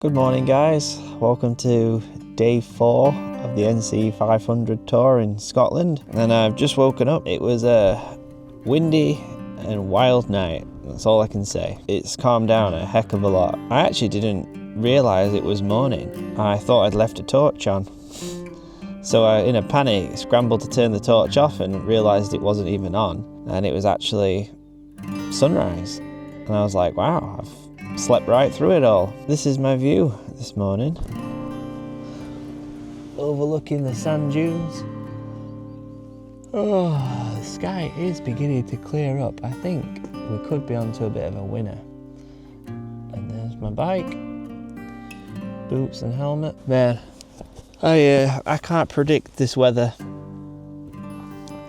Good morning guys, welcome to day 4 of the NC500 tour in Scotland, and I've just woken up. It was a windy and wild night, that's all I can say. It's calmed down a heck of a lot. I actually didn't realise it was morning. I thought I'd left a torch on. So I, in a panic, scrambled to turn the torch off and realised it wasn't even on, and it was actually sunrise. And I was like, wow, I've slept right through it all. This is my view this morning, overlooking the sand dunes. Oh, the sky is beginning to clear up. I think we could be onto a bit of a winner. And there's my bike, boots and helmet. Man, I can't predict this weather.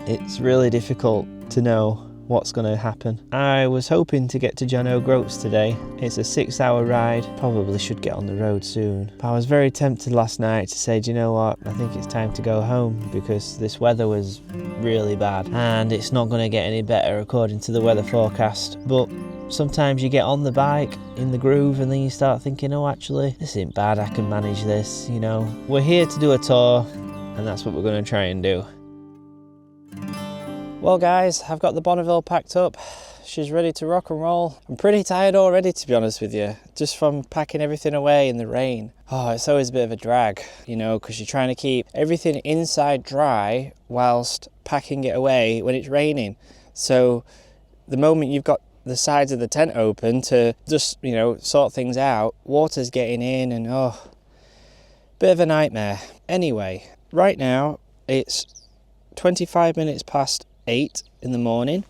It's really difficult to know what's going to happen. I was hoping to get to John O'Groats today. It's a 6-hour ride. Probably should get on the road soon. But I was very tempted last night to say, do you know what? I think it's time to go home because this weather was really bad and it's not going to get any better according to the weather forecast. But sometimes you get on the bike in the groove and then you start thinking, oh, actually, this isn't bad. I can manage this, you know. We're here to do a tour and that's what we're going to try and do. Well guys, I've got the Bonneville packed up. She's ready to rock and roll. I'm pretty tired already, to be honest with you, just from packing everything away in the rain. Oh, it's always a bit of a drag, you know, because you're trying to keep everything inside dry whilst packing it away when it's raining. So the moment you've got the sides of the tent open to just, you know, sort things out, water's getting in and bit of a nightmare. Anyway, right now it's 25 minutes past 8 in the morning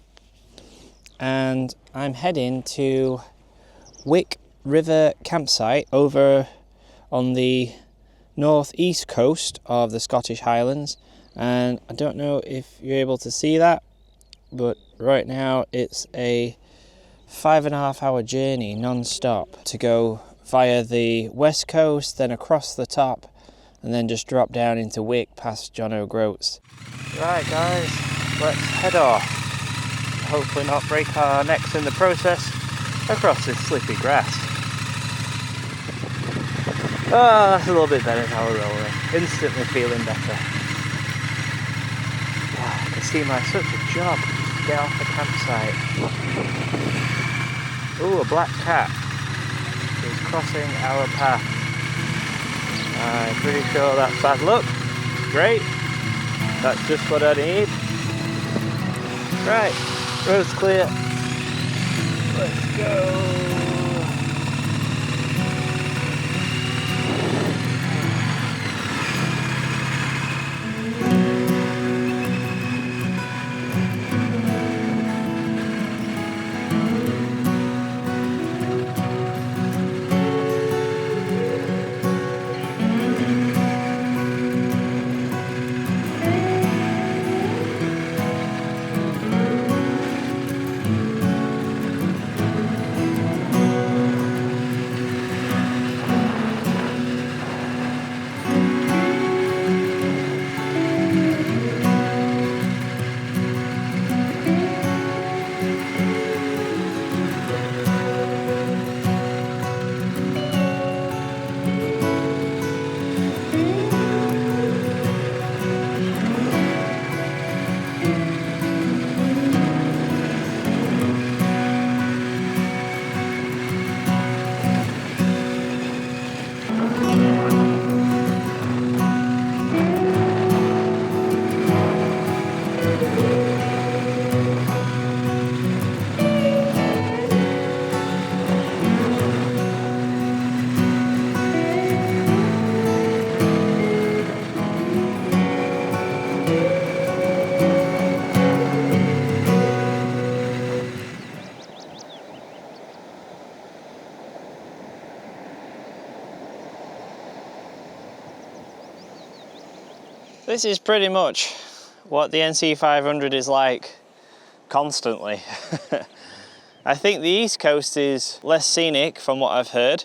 and I'm heading to Wick River campsite over on the northeast coast of the Scottish Highlands, and I don't know if you're able to see that, but right now it's a 5.5-hour journey non-stop to go via the west coast, then across the top and then just drop down into Wick past John O'Groats. Right guys, let's head off. Hopefully not break our necks in the process across this slippy grass. Oh, that's a little bit better now we're rolling. Instantly feeling better. Oh, I can see such a job to get off the campsite. Ooh, a black cat is crossing our path. I'm pretty sure that's bad luck. Great. That's just what I need. Right, road's clear. Let's go. This is pretty much what the NC500 is like constantly. I think the East Coast is less scenic from what I've heard,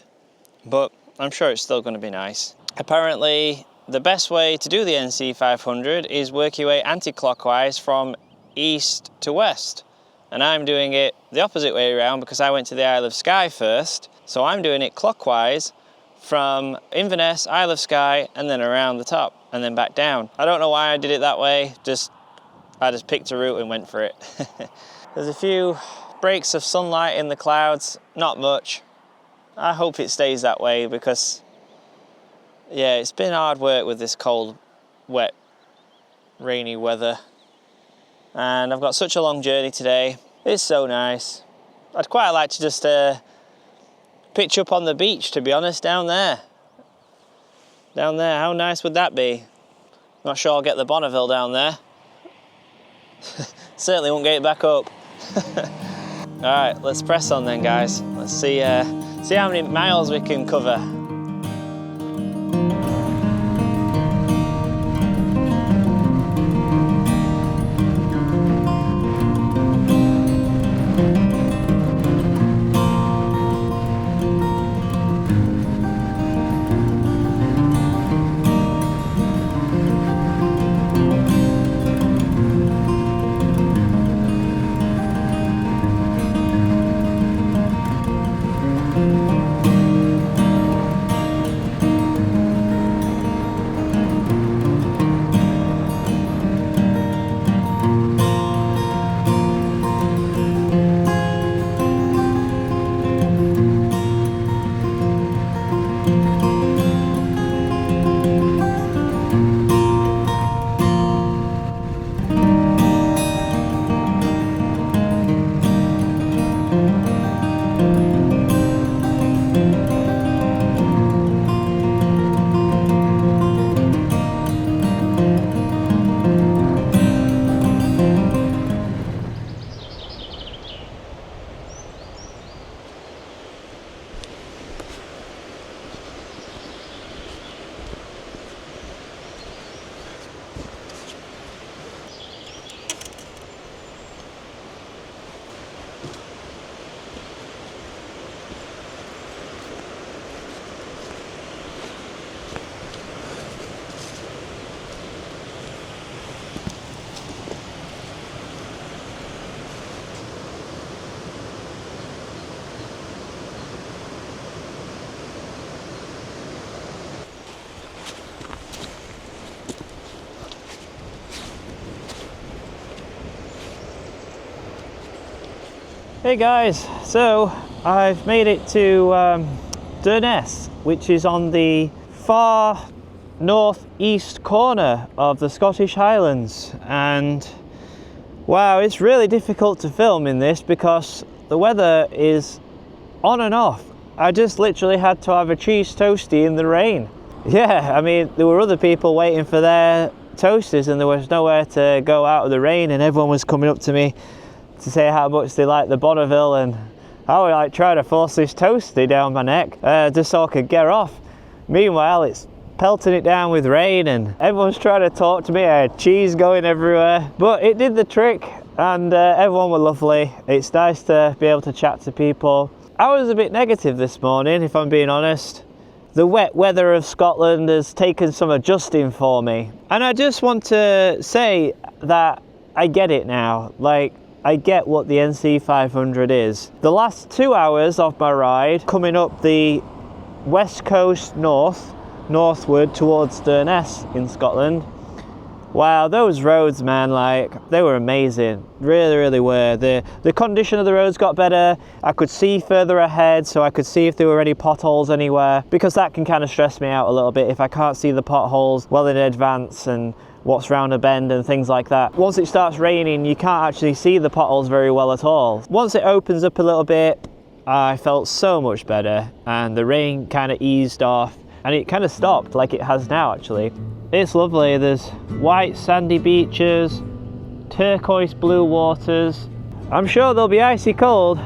but I'm sure it's still going to be nice. Apparently, the best way to do the NC500 is work your way anti-clockwise from east to west. And I'm doing it the opposite way around because I went to the Isle of Skye first. So I'm doing it clockwise from Inverness, Isle of Skye, and then around the top, and then back down. I don't know why I did it that way, I just picked a route and went for it. There's a few breaks of sunlight in the clouds, not much. I hope it stays that way because, yeah, it's been hard work with this cold, wet, rainy weather. And I've got such a long journey today. It's so nice. I'd quite like to just pitch up on the beach, to be honest, down there. Down there, how nice would that be? Not sure I'll get the Bonneville down there. Certainly won't get it back up. All right, let's press on then, guys. Let's see how many miles we can cover. Hey guys, so I've made it to Durness, which is on the far northeast corner of the Scottish Highlands, and wow, it's really difficult to film in this because the weather is on and off. I just literally had to have a cheese toastie in the rain. Yeah, I mean, there were other people waiting for their toasties and there was nowhere to go out of the rain, and everyone was coming up to me to say how much they like the Bonneville and I would like try to force this toastie down my neck just so I could get off. Meanwhile, it's pelting it down with rain and everyone's trying to talk to me. I had cheese going everywhere, but it did the trick and everyone were lovely. It's nice to be able to chat to people. I was a bit negative this morning, if I'm being honest. The wet weather of Scotland has taken some adjusting for me, and I just want to say that I get it now. Like, I get what the NC500 is. The last 2 hours of my ride, coming up the west coast northward towards Durness in Scotland, wow, those roads, man, like, they were amazing. Really were. The condition of the roads got better. I could see further ahead, so I could see if there were any potholes anywhere, because that can kind of stress me out a little bit if I can't see the potholes well in advance and what's round a bend and things like that. Once it starts raining, you can't actually see the potholes very well at all. Once it opens up a little bit, I felt so much better and the rain kind of eased off and it kind of stopped like it has now actually. It's lovely. There's white sandy beaches, turquoise blue waters. I'm sure they'll be icy cold.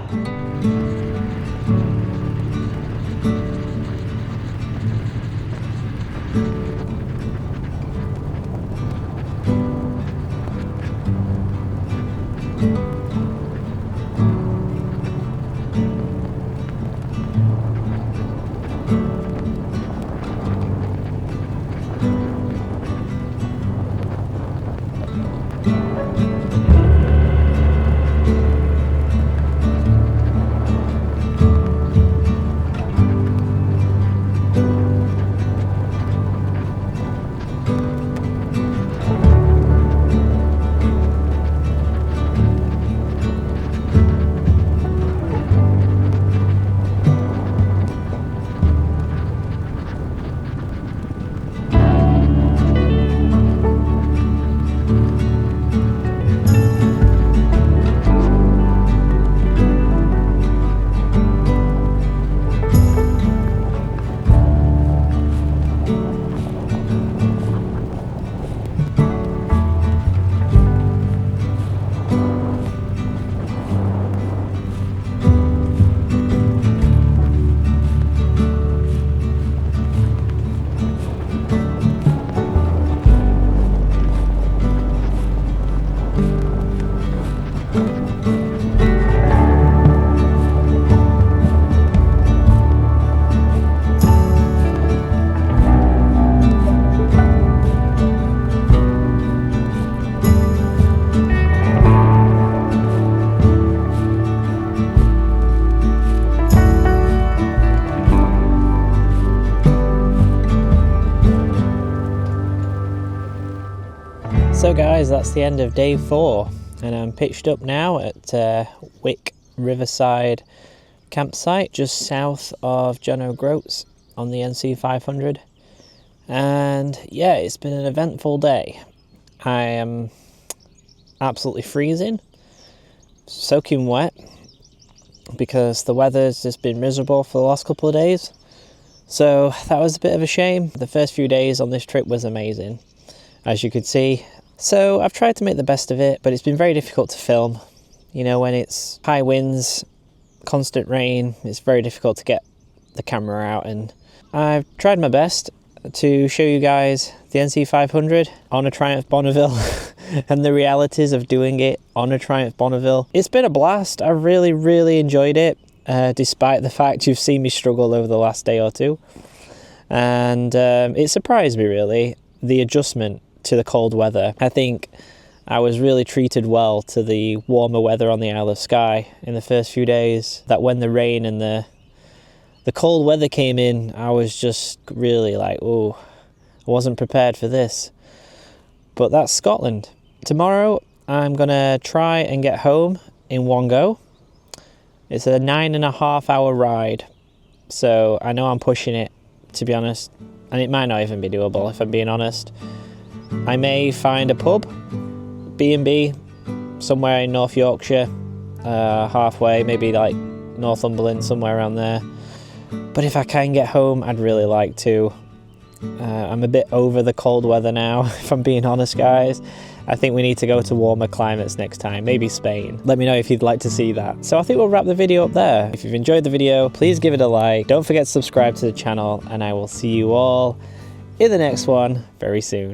So guys, that's the end of day 4, and I'm pitched up now at Wick Riverside campsite just south of John O'Groats on the NC500. And yeah, it's been an eventful day. I am absolutely freezing, soaking wet, because the weather's just been miserable for the last couple of days. So that was a bit of a shame. The first few days on this trip was amazing, as you could see. So I've tried to make the best of it, but it's been very difficult to film. You know, when it's high winds, constant rain, it's very difficult to get the camera out, and I've tried my best to show you guys the NC500 on a Triumph Bonneville and the realities of doing it on a Triumph Bonneville. It's been a blast. I've really enjoyed it, despite the fact you've seen me struggle over the last day or two. And it surprised me really, the adjustment to the cold weather. I think I was really treated well to the warmer weather on the Isle of Skye in the first few days, that when the rain and the cold weather came in, I was just really like, oh, I wasn't prepared for this. But that's Scotland. Tomorrow I'm gonna try and get home in one go. It's a 9.5 hour ride, so I know I'm pushing it, to be honest, and it might not even be doable if I'm being honest. I may find a pub, B&B, somewhere in North Yorkshire, halfway, maybe like Northumberland, somewhere around there. But if I can get home, I'd really like to. I'm a bit over the cold weather now, if I'm being honest, guys. I think we need to go to warmer climates next time, maybe Spain. Let me know if you'd like to see that. So I think we'll wrap the video up there. If you've enjoyed the video, please give it a like. Don't forget to subscribe to the channel, and I will see you all in the next one very soon.